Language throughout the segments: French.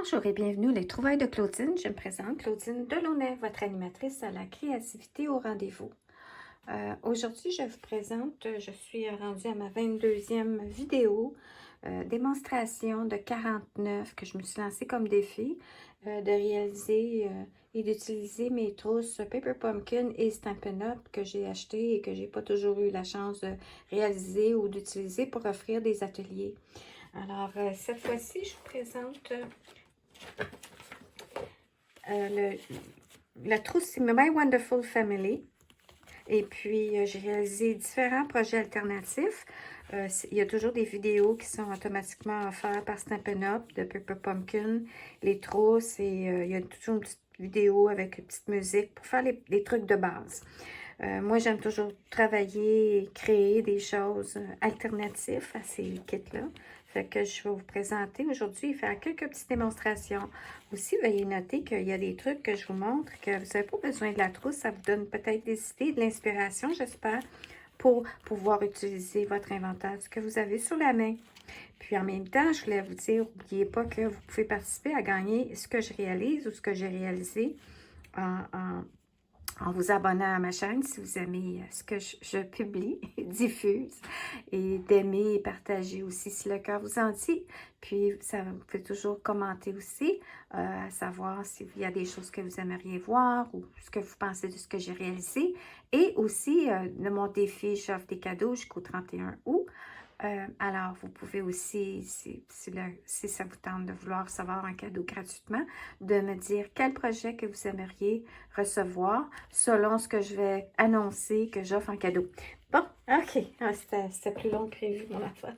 Bonjour et bienvenue aux Trouvailles de Claudine. Je me présente Claudine Delaunay, votre animatrice à la créativité au rendez-vous. Aujourd'hui, je vous présente, je suis rendue à ma 22e vidéo, démonstration de 49 que je me suis lancée comme défi, de réaliser et d'utiliser mes trousses Paper Pumpkin et Stampin' Up que j'ai achetées et que j'ai pas toujours eu la chance de réaliser ou d'utiliser pour offrir des ateliers. Alors, cette fois-ci, je vous présente la trousse, c'est My Wonderful Family. Et puis, j'ai réalisé différents projets alternatifs. Il y a toujours des vidéos qui sont automatiquement offertes par Stampin' Up, de Paper Pumpkin, les trousses. Et il y a toujours une petite vidéo avec une petite musique pour faire les trucs de base. Moi, j'aime toujours travailler et créer des choses alternatives à ces kits-là. Fait que je vais vous présenter aujourd'hui et faire quelques petites démonstrations. Aussi, veuillez noter qu'il y a des trucs que je vous montre que vous n'avez pas besoin de la trousse. Ça vous donne peut-être des idées, de l'inspiration, j'espère, pour pouvoir utiliser votre inventaire, ce que vous avez sous la main. Puis en même temps, je voulais vous dire, n'oubliez pas que vous pouvez participer à gagner ce que je réalise ou ce que j'ai réalisé en vous abonnant à ma chaîne si vous aimez ce que je publie et diffuse, et d'aimer et partager aussi si le cœur vous en dit. Puis vous pouvez toujours commenter aussi, à savoir s'il y a des choses que vous aimeriez voir ou ce que vous pensez de ce que j'ai réalisé. Et aussi de mon défi, j'offre des cadeaux jusqu'au 31 août. Alors, vous pouvez aussi, si ça vous tente de vouloir recevoir un cadeau gratuitement, de me dire quel projet que vous aimeriez recevoir selon ce que je vais annoncer que j'offre en cadeau. Bon, OK. C'était plus long que prévu, mon affaire.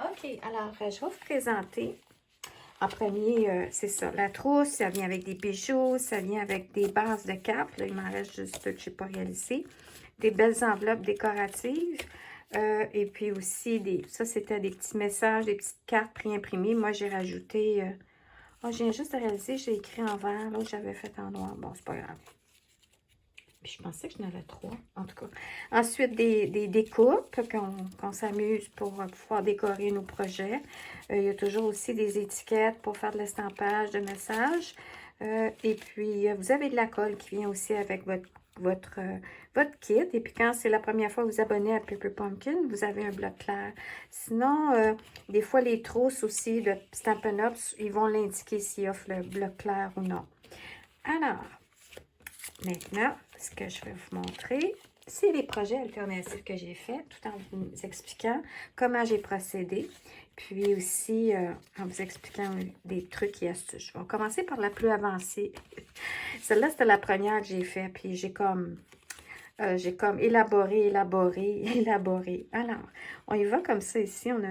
OK, alors, je vais vous présenter. En premier, c'est ça, la trousse, ça vient avec des bijoux, ça vient avec des bases de cartes. Là, il m'en reste juste deux que je n'ai pas réalisées. Des belles enveloppes décoratives. Et puis aussi, ça c'était des petits messages, des petites cartes pré-imprimées. Moi, j'ai rajouté... je viens juste de réaliser, j'ai écrit en vert. Là, j'avais fait en noir. Bon, c'est pas grave. Puis je pensais que j'en avais trois, en tout cas. Ensuite, des découpes qu'on s'amuse pour pouvoir décorer nos projets. Il y a toujours aussi des étiquettes pour faire de l'estampage de messages. Et puis, vous avez de la colle qui vient aussi avec votre kit. Et puis, quand c'est la première fois que vous abonnez à Paper Pumpkin, vous avez un bloc clair. Sinon, des fois, les trousses aussi de Stampin' Up, ils vont l'indiquer s'ils offrent le bloc clair ou non. Alors, maintenant, ce que je vais vous montrer, c'est les projets alternatifs que j'ai faits, tout en vous expliquant comment j'ai procédé, puis aussi en vous expliquant des trucs et astuces. Je vais commencer par la plus avancée. Celle-là, c'était la première que j'ai faite, puis j'ai comme élaboré. Alors, on y va comme ça ici. On a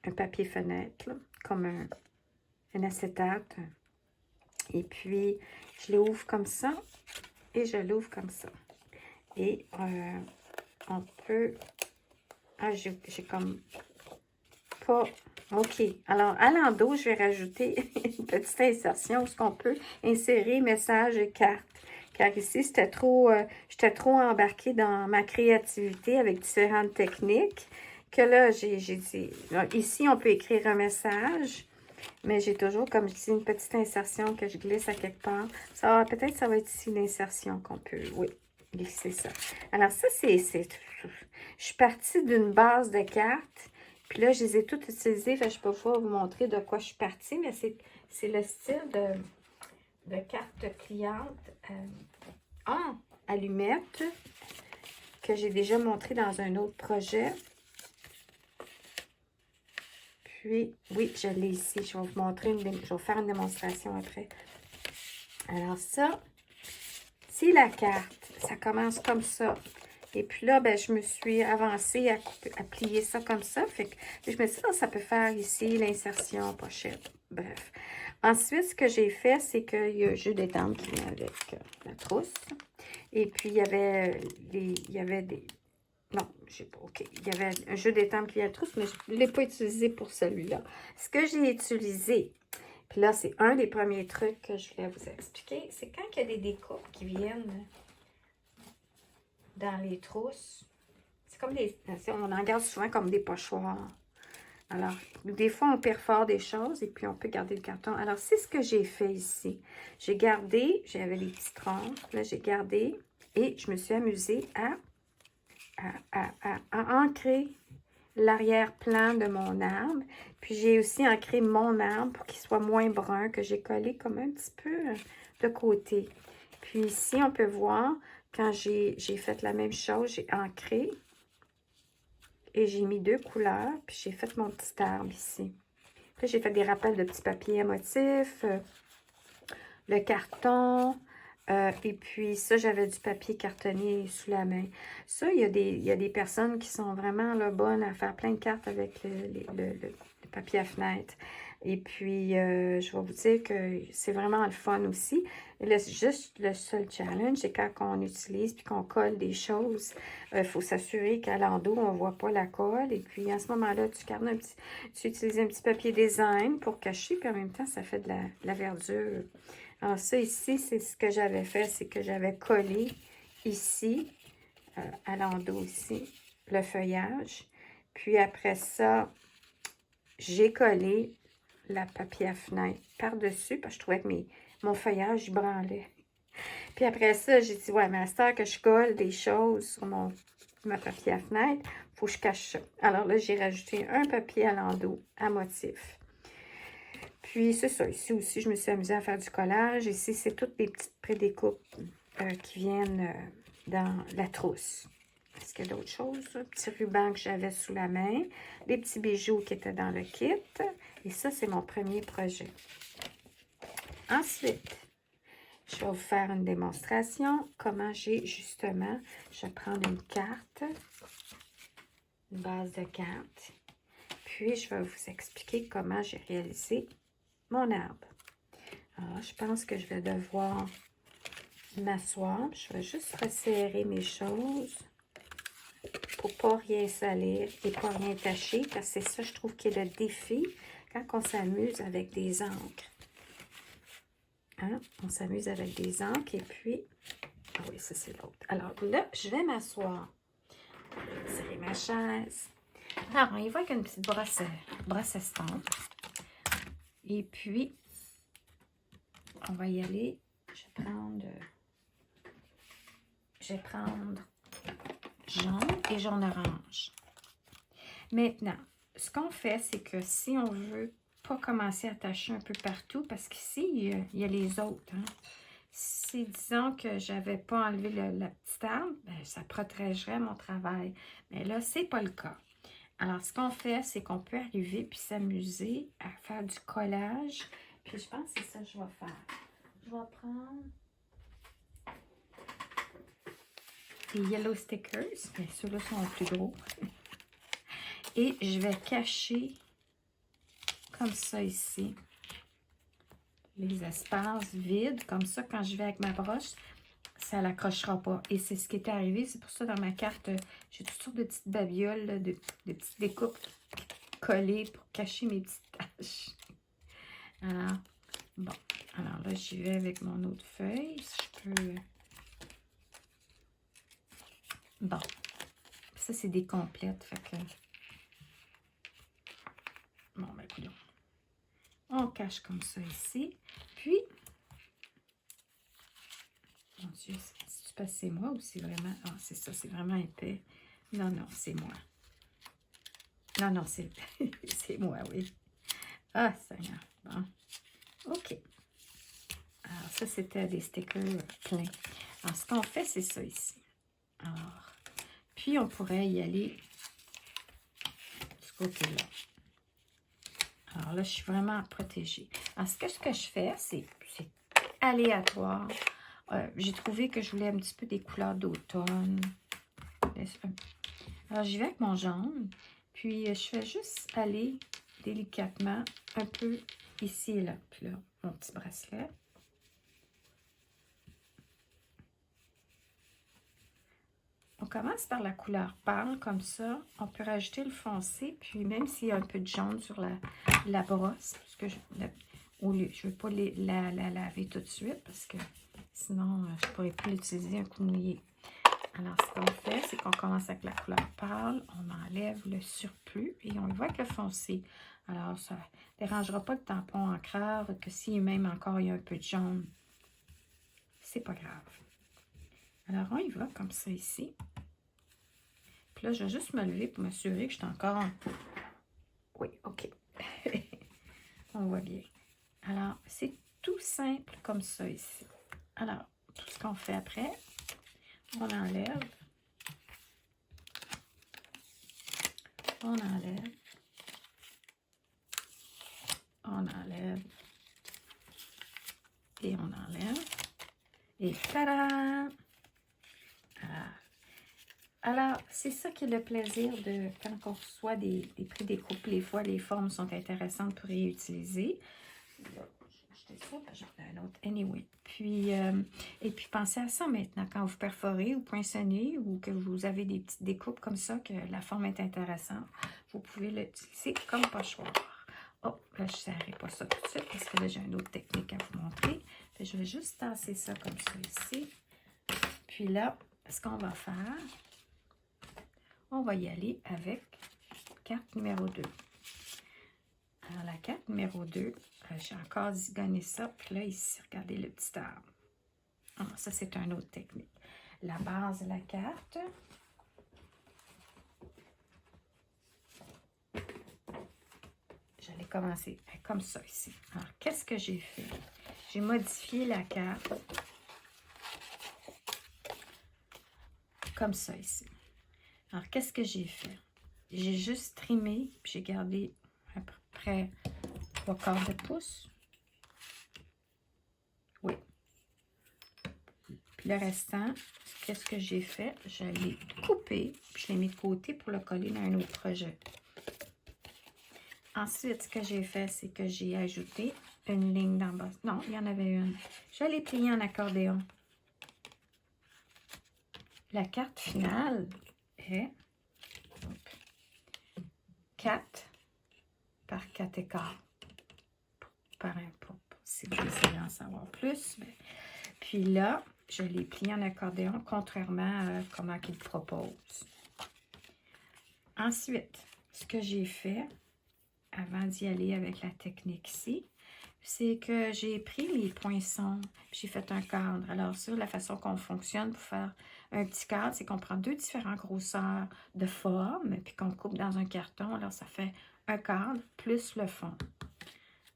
un papier fenêtre, là, comme un acétate. Et puis, je l'ouvre comme ça et je l'ouvre comme ça. Et on peut... Ah, j'ai comme pas... OK. Alors, à l'endos, je vais rajouter une petite insertion où on peut insérer message et carte. Car ici, j'étais trop embarquée dans ma créativité avec différentes techniques que là, j'ai dit... Ici, on peut écrire un message... Mais j'ai toujours, comme je dis, une petite insertion que je glisse à quelque part. Peut-être ça va être ici l'insertion qu'on peut, oui, glisser ça. Alors ça, je suis partie d'une base de cartes. Puis là, je les ai toutes utilisées. Fait, je peux pas vous montrer de quoi je suis partie, mais c'est le style de carte cliente en allumettes que j'ai déjà montré dans un autre projet. Puis, oui, je l'ai ici. Je vais vous montrer, je vais vous faire une démonstration après. Alors ça, c'est la carte. Ça commence comme ça. Et puis là, ben, je me suis avancée à plier ça comme ça. Fait que je me suis dit, ça peut faire ici l'insertion pochette. Bref. Ensuite, ce que j'ai fait, c'est qu'il y a un jeu d'étampe qui vient avec la trousse. Et puis, il y avait des... Non, je sais pas, OK. Il y avait un jeu d'étampe qui vient de trousse, mais je ne l'ai pas utilisé pour celui-là. Ce que j'ai utilisé, puis là, c'est un des premiers trucs que je voulais vous expliquer, c'est quand il y a des découpes qui viennent dans les trousses. C'est comme on en garde souvent comme des pochoirs. Alors, des fois, on perfore des choses et puis on peut garder le carton. Alors, c'est ce que j'ai fait ici. J'ai gardé, j'avais les petits troncs, là, j'ai gardé et je me suis amusée à ancrer l'arrière-plan de mon arbre. Puis, j'ai aussi ancré mon arbre pour qu'il soit moins brun, que j'ai collé comme un petit peu de côté. Puis ici, on peut voir, quand j'ai fait la même chose, j'ai ancré. Et j'ai mis 2 couleurs, puis j'ai fait mon petit arbre ici. Puis j'ai fait des rappels de petits papiers à motifs, le carton, et puis ça, j'avais du papier cartonné sous la main. Ça, il y a des personnes qui sont vraiment là, bonnes à faire plein de cartes avec le papier à fenêtre. Et puis, je vais vous dire que c'est vraiment le fun aussi. Juste le seul challenge, c'est quand on utilise puis qu'on colle des choses, il faut s'assurer qu'à l'endos, on ne voit pas la colle. Et puis, à ce moment-là, tu utilises un petit papier design pour cacher, puis en même temps, ça fait de la verdure. Alors, ça ici, c'est ce que j'avais fait, c'est que j'avais collé ici, à l'endos ici, le feuillage. Puis après ça, j'ai collé la papier à fenêtre par-dessus, parce que je trouvais que mon feuillage branlait. Puis après ça, j'ai dit, ouais, mais à cette heure que je colle des choses sur ma papier à fenêtre, il faut que je cache ça. Alors là, j'ai rajouté un papier à l'endos à motif. Puis c'est ça, ici aussi, je me suis amusée à faire du collage. Ici, c'est toutes des petites prédécoupes qui viennent dans la trousse. Est-ce qu'il y a d'autres choses? Un petit ruban que j'avais sous la main, des petits bijoux qui étaient dans le kit. Et ça, c'est mon premier projet. Ensuite, je vais vous faire une démonstration. Comment j'ai justement, je vais prendre une carte, une base de cartes. Puis, je vais vous expliquer comment j'ai réalisé mon arbre. Alors, je pense que je vais devoir m'asseoir. Je vais juste resserrer mes choses pour ne pas rien salir et pas rien tacher, parce que c'est ça, je trouve, qui est le défi quand on s'amuse avec des encres. Hein? On s'amuse avec des encres et puis... Ah oui, ça, c'est l'autre. Alors là, je vais m'asseoir. Je vais serrer ma chaise. Alors, on y va avec une petite brosse à stampe. Et puis, on va y aller. Je vais prendre jaune et jaune-orange. Maintenant, ce qu'on fait, c'est que si on veut pas commencer à tacher un peu partout, parce qu'ici, il y a les autres. Hein. Si, disons que j'avais pas enlevé la petite arbre, ben, ça protégerait mon travail. Mais là, c'est pas le cas. Alors, ce qu'on fait, c'est qu'on peut arriver puis s'amuser à faire du collage. Puis, je pense que c'est ça que je vais faire. Je vais prendre des yellow stickers. Bien, ceux-là sont plus gros. Et je vais cacher comme ça ici les espaces vides. Comme ça, quand je vais avec ma broche, ça ne l'accrochera pas. Et c'est ce qui est arrivé. C'est pour ça, dans ma carte, j'ai toutes sortes de petites babioles, là, de petites découpes collées pour cacher mes petites taches. Alors, bon. Alors là, j'y vais avec mon autre feuille. Si je peux... Bon. Ça, c'est des complètes. Fait que... Bon, ben, écoute. On cache comme ça ici. Puis, mon Dieu, c'est parce que c'est moi ou c'est vraiment... Ah, c'est ça, c'est vraiment épais. Non, non, c'est moi. Non, non, c'est c'est moi, oui. Ah, Seigneur. Bon. OK. Alors, ça, c'était des stickers pleins. Alors, ce qu'on fait, c'est ça ici. Alors, puis, on pourrait y aller du côté-là. Alors là, je suis vraiment protégée. Alors, ce que je fais, c'est aléatoire. J'ai trouvé que je voulais un petit peu des couleurs d'automne. Alors, j'y vais avec mon jaune. Puis, je fais juste aller délicatement un peu ici et là. Puis là, mon petit bracelet. On commence par la couleur pâle, comme ça. On peut rajouter le foncé, puis même s'il y a un peu de jaune sur la brosse, parce que je ne veux pas la laver tout de suite, parce que sinon, je ne pourrais plus l'utiliser un coup de mouillé. Alors, ce qu'on fait, c'est qu'on commence avec la couleur pâle, on enlève le surplus et on le voit avec le foncé. Alors, ça ne dérangera pas le tampon encreur que si même encore il y a un peu de jaune, c'est pas grave. Alors, on y va comme ça ici. Puis là, je vais juste me lever pour m'assurer que je suis encore... Oui, OK. On voit bien. Alors, c'est tout simple comme ça ici. Alors, tout ce qu'on fait après, on enlève. On enlève. On enlève. Et on enlève. Et tada! Alors, c'est ça qui est le plaisir de quand on reçoit des prix découpes. Les fois, les formes sont intéressantes pour réutiliser. J'étais sûre que j'en ai un autre. Anyway. Puis, et puis, pensez à ça maintenant. Quand vous perforez ou poinçonnez ou que vous avez des petites découpes comme ça, que la forme est intéressante, vous pouvez l'utiliser comme pochoir. Oh, là, je ne serrerai pas ça tout de suite parce que là, j'ai une autre technique à vous montrer. Puis, je vais juste tasser ça comme ça ici. Puis là, ce qu'on va faire, on va y aller avec carte numéro 2. Alors, la carte numéro 2, j'ai encore zigonné ça. Puis là, ici, regardez le petit arbre. Alors, ça, c'est une autre technique. La base de la carte. J'allais commencer comme ça ici. Alors, qu'est-ce que j'ai fait? J'ai modifié la carte comme ça ici. Alors, qu'est-ce que j'ai fait? J'ai juste trimé, puis j'ai gardé à peu près 3/4 de pouce. Oui. Puis le restant, qu'est-ce que j'ai fait? Je l'ai coupé, puis je l'ai mis de côté pour le coller dans un autre projet. Ensuite, ce que j'ai fait, c'est que j'ai ajouté une ligne d'en bas. Non, il y en avait une. Je l'ai pliée en accordéon. La carte finale est 4 par 4,25. Par un pot. Si vous essayez d'en savoir plus. Puis là, je l'ai plié en accordéon, contrairement à comment il propose. Ensuite, ce que j'ai fait, avant d'y aller avec la technique ici, c'est que j'ai pris mes poinçons, j'ai fait un cadre. Alors, sur la façon qu'on fonctionne pour faire un petit cadre, c'est qu'on prend 2 différentes grosseurs de forme, puis qu'on coupe dans un carton. Alors, ça fait un cadre plus le fond.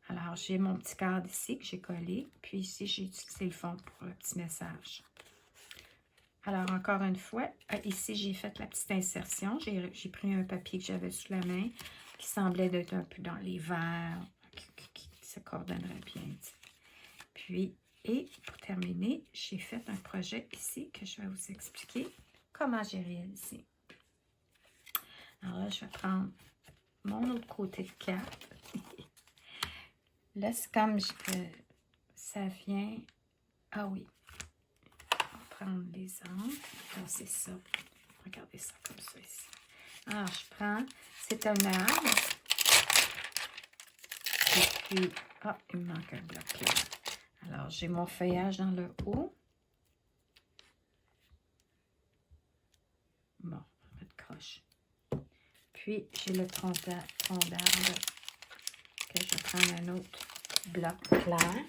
Alors, j'ai mon petit cadre ici que j'ai collé, puis ici, j'ai utilisé le fond pour le petit message. Alors, encore une fois, ici, j'ai fait la petite insertion. J'ai pris un papier que j'avais sous la main, qui semblait d'être un peu dans les verts, qui se coordonnerait bien. Puis, et pour terminer, j'ai fait un projet ici que je vais vous expliquer comment j'ai réalisé. Alors là, je vais prendre mon autre côté de carte. Là, c'est comme ça vient... Ah oui. On va prendre les angles. Donc, c'est ça. Regardez ça comme ça ici. Alors, je prends... C'est un arbre. Et puis... Ah, il me manque un bloc là. Alors, j'ai mon feuillage dans le haut. Bon, on va mettre croche. Puis, j'ai le tronc d'arbre que je vais prendre un autre bloc clair.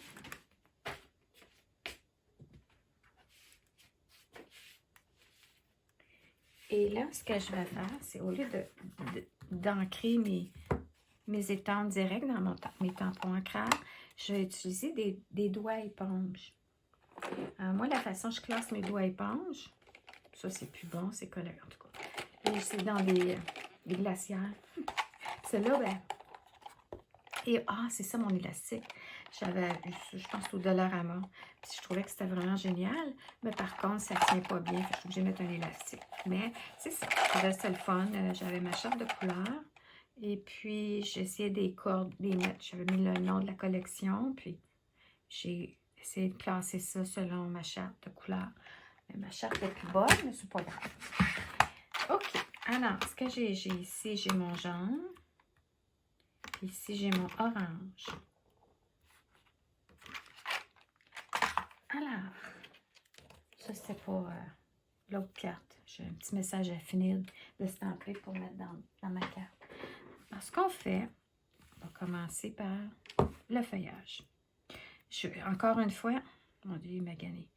Et là, ce que je vais faire, c'est au lieu d'ancrer mes étampes directes dans mes tampons ancreurs, je vais utiliser des doigts éponges. Alors, moi, la façon dont je classe mes doigts éponges, ça, c'est plus bon, c'est collé en tout cas. Et c'est dans des glacières. Celle-là, ben... Et, c'est ça mon élastique. Je pense au Dollarama. Puis je trouvais que c'était vraiment génial. Mais par contre, ça ne tient pas bien. Je suis obligée de mettre un élastique. Mais c'est ça. Je trouvais ça le fun. J'avais ma charte de couleurs. Et puis, j'ai essayé des cordes, des mettre. J'avais mis le nom de la collection. Puis, j'ai essayé de placer ça selon ma charte de couleurs. Mais ma charte est plus bonne, mais c'est pas grave. OK. Alors, ce que j'ai ici, j'ai mon jaune. Ici, j'ai mon orange. Alors, ça, c'était pour l'autre carte. J'ai un petit message à finir de stamper pour mettre dans ma carte. Alors, ce qu'on fait, on va commencer par le feuillage. Encore une fois, mon Dieu, il m'a gagné.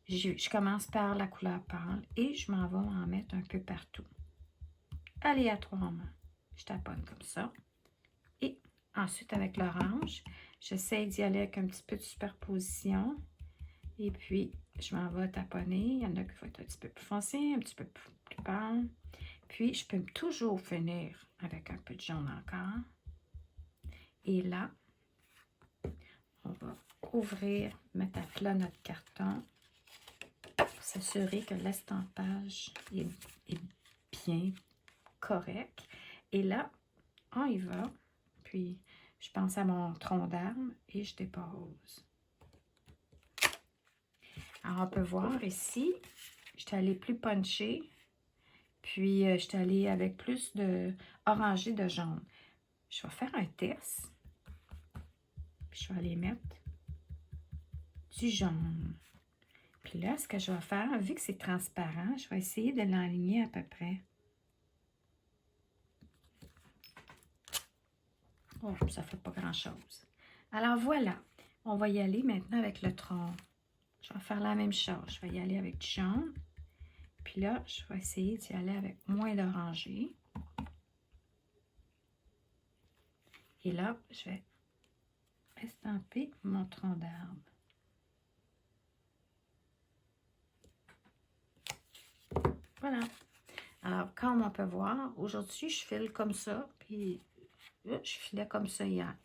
Je commence par la couleur pâle et je m'en vais en mettre un peu partout. Aléatoirement, je taponne comme ça. Et ensuite, avec l'orange, j'essaie d'y aller avec un petit peu de superposition. Et puis, je m'en vais taponner. Il y en a qui vont être un petit peu plus foncé, un petit peu plus pâle. Puis, je peux toujours finir avec un peu de jaune encore. Et là, on va ouvrir, mettre à plat notre carton pour s'assurer que l'estampage est bien correct. Et là, on y va. Puis, je pense à mon tronc d'arbre et je dépose. Alors, on peut voir ici, je suis allée plus punchée. Puis, je suis allée avec plus de orangé de jaune. Je vais faire un test. Puis, je vais aller mettre du jaune. Puis là, ce que je vais faire, vu que c'est transparent, je vais essayer de l'enligner à peu près. Oh, ça ne fait pas grand-chose. Alors voilà, on va y aller maintenant avec le tronc. Je vais faire la même chose. Je vais y aller avec du jaune. Puis là, je vais essayer d'y aller avec moins d'orangé. Et là, je vais estamper mon tronc d'arbre. Voilà. Alors, comme on peut voir, aujourd'hui, je file comme ça, puis je filais comme ça hier.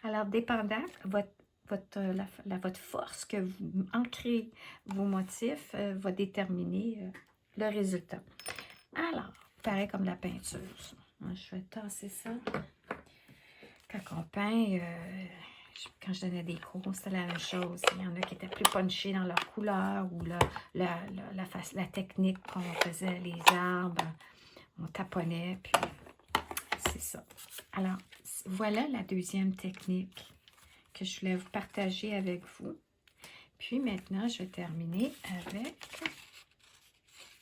Alors, dépendant votre force que vous ancrez vos motifs va déterminer le résultat. Alors, pareil comme la peinture. Je vais tasser ça. Quand on peint, quand je donnais des cours, c'était la même chose. Il y en a qui étaient plus punchés dans leur couleur ou la technique qu'on faisait, les arbres, on taponnait, puis c'est ça. Alors, voilà la deuxième technique que je voulais vous partager avec vous. Puis maintenant, je vais terminer avec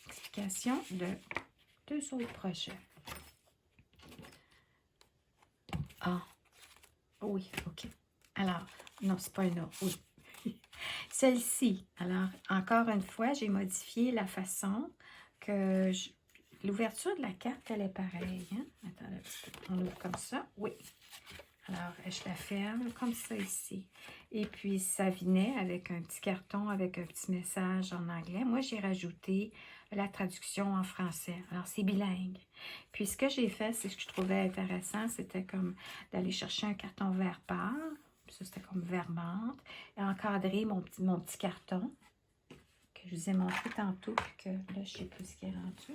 l'explication de deux autres projets. Ah, oui, ok. Alors, non, c'est pas une autre, oui. Celle-ci, alors, encore une fois, j'ai modifié la façon que l'ouverture de la carte, elle est pareille. Hein? Attends, on ouvre comme ça, oui. Alors, je la ferme comme ça ici. Et puis, ça venait avec un petit carton, avec un petit message en anglais. Moi, j'ai rajouté la traduction en français. Alors, c'est bilingue. Puis, ce que j'ai fait, c'est ce que je trouvais intéressant, c'était comme d'aller chercher un carton vert pâle. Ça, c'était comme vert menthe. Et encadrer mon petit carton que je vous ai montré tantôt. Puis que là, je ne sais plus ce qui est rendu.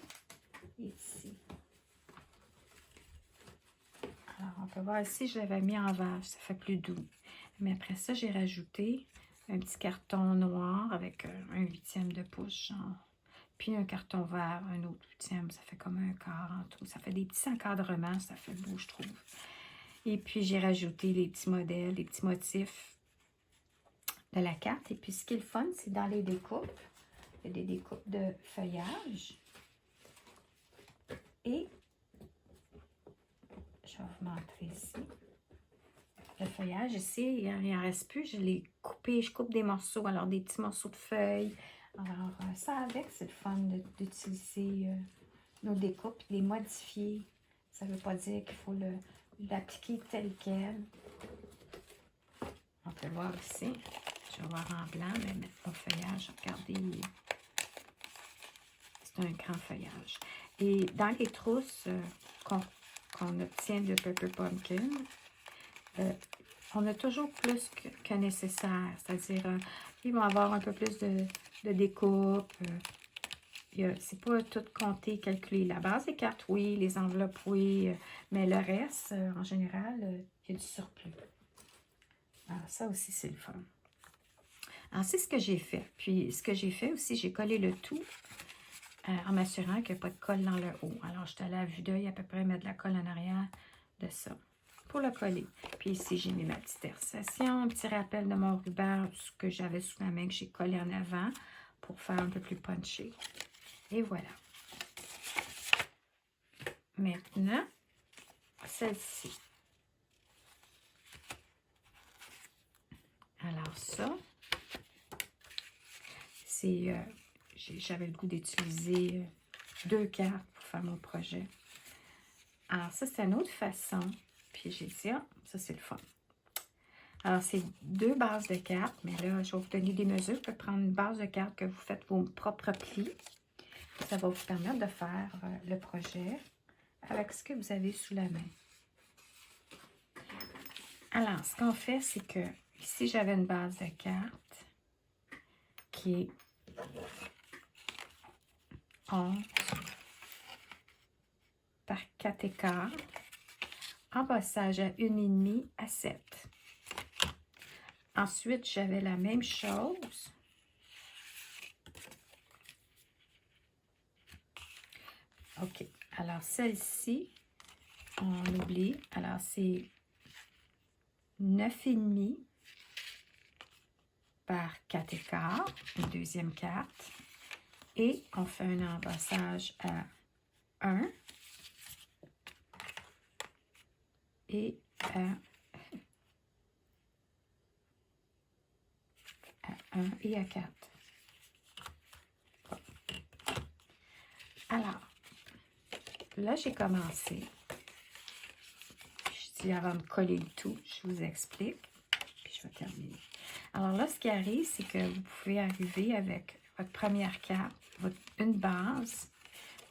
Ici. Alors, on peut voir ici, je l'avais mis en vert, ça fait plus doux. Mais après ça, j'ai rajouté un petit carton noir avec un 1/8 de pouce, genre. Puis un carton vert, un autre 8e, ça fait comme un quart en tout. Ça fait des petits encadrements, ça fait beau, je trouve. Et puis, j'ai rajouté les petits modèles, les petits motifs de la carte. Et puis, ce qui est le fun, c'est dans les découpes. Il y a des découpes de feuillage. Et je vais vous montrer ici. Le feuillage ici, il n'en reste plus. Je l'ai coupé, je coupe des morceaux, alors des petits morceaux de feuilles. Alors, ça avec, c'est le fun d'utiliser nos découpes, de les modifier. Ça ne veut pas dire qu'il faut l'appliquer tel quel. On peut voir ici. Je vais voir en blanc, mais mettre mon feuillage, regardez. C'est un grand feuillage. Et dans les trousses qu'on obtient de Pepper Pumpkin, on a toujours plus que nécessaire. C'est-à-dire, ils vont avoir un peu plus de découpe. C'est pas tout compté, calculé. La base des cartes, oui. Les enveloppes, oui. Mais le reste, en général, il y a du surplus. Alors, ça aussi, c'est le fun. Alors, c'est ce que j'ai fait. Puis, ce que j'ai fait aussi, j'ai collé le tout en m'assurant qu'il n'y a pas de colle dans le haut. Alors, j'étais allée à vue d'œil à peu près mettre de la colle en arrière de ça pour le coller. Puis ici, j'ai mis ma petite illustration, un petit rappel de mon ruban, ce que j'avais sous la main, que j'ai collé en avant pour faire un peu plus punché. Et voilà. Maintenant, celle-ci. Alors ça, c'est... j'avais le goût d'utiliser 2 cartes pour faire mon projet. Alors ça, c'est une autre façon. Puis j'ai dit, ah, ça c'est le fun. Alors, c'est 2 bases de cartes, mais là, je vais vous donner des mesures. Vous pouvez prendre une base de cartes que vous faites vos propres plis. Ça va vous permettre de faire le projet avec ce que vous avez sous la main. Alors, ce qu'on fait, c'est que ici, j'avais une base de cartes qui est 11 par 4,25, embossage à 1,5 à 7. Ensuite, j'avais la même chose. OK. Alors, celle-ci, on oublie. Alors, c'est 9,5 par 4,15, une deuxième carte. Et on fait un embossage à 1 et à 1 et à 4. Bon. Alors, là, j'ai commencé. Je dis avant de coller le tout, je vous explique. Puis je vais terminer. Alors là, ce qui arrive, c'est que vous pouvez arriver avec votre première carte, une base.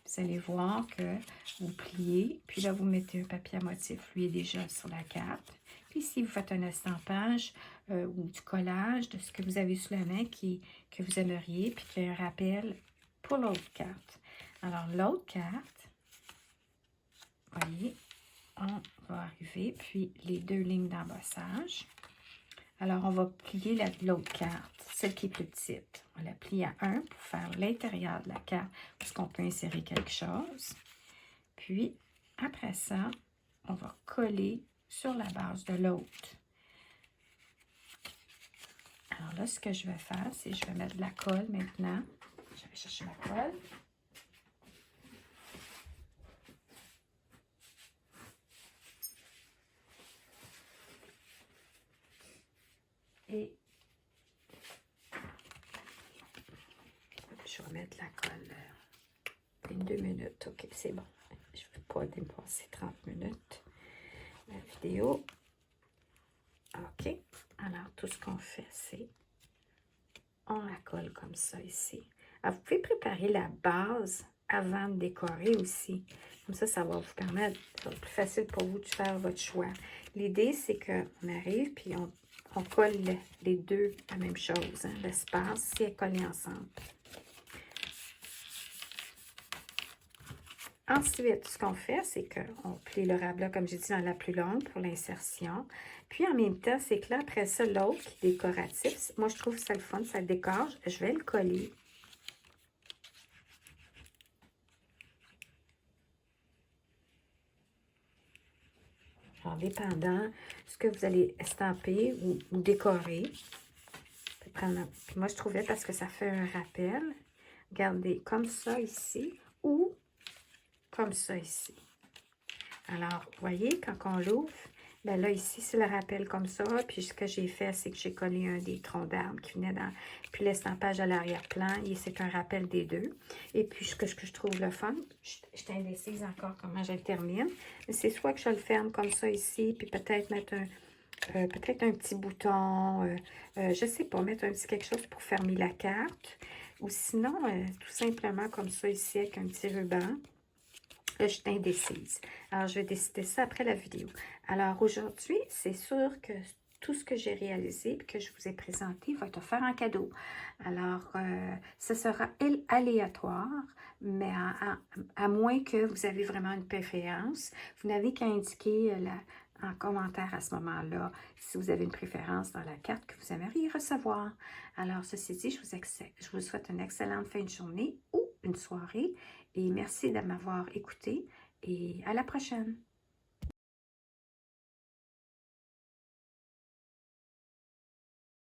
Vous allez voir que vous pliez. Puis là, vous mettez un papier à motif, lui est déjà sur la carte. Puis ici, vous faites un estampage ou du collage de ce que vous avez sous la main que vous aimeriez, puis qu'il y a un rappel pour l'autre carte. Alors, l'autre carte, voyez, on va arriver, puis les 2 lignes d'embossage. Alors, on va plier l'autre carte, celle qui est plus petite. On la plie à 1 pour faire l'intérieur de la carte, parce qu'on peut insérer quelque chose. Puis, après ça, on va coller sur la base de l'autre. Alors là, ce que je vais faire, c'est que je vais mettre de la colle maintenant. Je vais chercher la colle. Et je vais mettre la colle. 22 minutes. OK, c'est bon. Je ne vais pas dépasser 30 minutes. La vidéo. OK. Alors, tout ce qu'on fait, c'est on la colle comme ça ici. Alors, vous pouvez préparer la base avant de décorer aussi. Comme ça va vous permettre, ça va être plus facile pour vous de faire votre choix. L'idée, c'est qu'on arrive puis on colle les deux la même chose. Hein, l'espace, si elle collée ensemble. Ensuite, ce qu'on fait, c'est qu'on plie le rablat, comme j'ai dit, dans la plus longue pour l'insertion. Puis, en même temps, c'est que là, après ça, l'autre qui est décoratif, moi, je trouve ça le fun, ça décore. Je vais le coller. En dépendant de ce que vous allez estamper ou décorer. Puis moi, je trouvais parce que ça fait un rappel. Regardez, comme ça ici ou comme ça ici. Alors, vous voyez, quand on l'ouvre, ben là, ici, c'est le rappel comme ça. Puis, ce que j'ai fait, c'est que j'ai collé un des troncs d'arbres qui venait dans... Puis, l'estampage à l'arrière-plan, et c'est un rappel des deux. Et puis, ce que je trouve le fun, je suis indécise encore comment je le termine. Mais c'est soit que je le ferme comme ça ici, puis peut-être mettre un petit bouton, je sais pas, mettre un petit quelque chose pour fermer la carte. Ou sinon, tout simplement comme ça ici, avec un petit ruban. Là, je suis indécise. Alors, je vais décider ça après la vidéo. Alors, aujourd'hui, c'est sûr que tout ce que j'ai réalisé et que je vous ai présenté va être offert en cadeau. Alors, ce sera aléatoire, mais à moins que vous avez vraiment une préférence, vous n'avez qu'à indiquer en commentaire à ce moment-là si vous avez une préférence dans la carte que vous aimeriez recevoir. Alors, ceci dit, je vous souhaite une excellente fin de journée ou une soirée et merci de m'avoir écouté et à la prochaine.